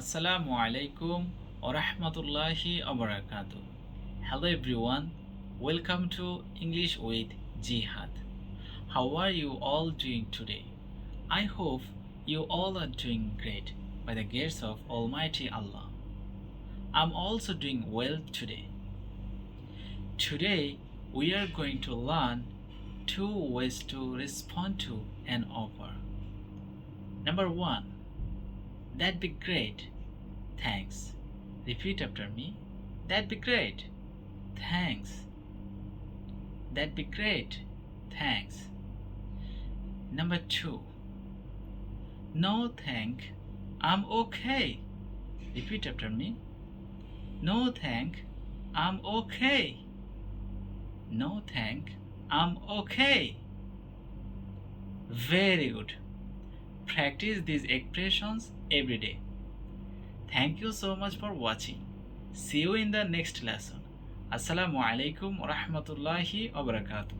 Assalamu alaikum wa rahmatullahi wa barakatuh. Hello everyone, welcome to English with Jihad. How are you all doing today? I hope you all are doing great by the grace of Almighty Allah. I'm also doing well today. Today we are going to learn two ways to respond to an offer. Number 1. That'd be great. Thanks. Repeat after me. That'd be great. Thanks. That'd be great. Thanks. Number 2. No thank. I'm okay. Repeat after me. No thank. I'm okay. No thank. I'm okay. Very good. Practice these expressions every day. Thank you so much for watching. See you in the next lesson. Assalamu alaikum wa rahmatullahi wa barakatuh.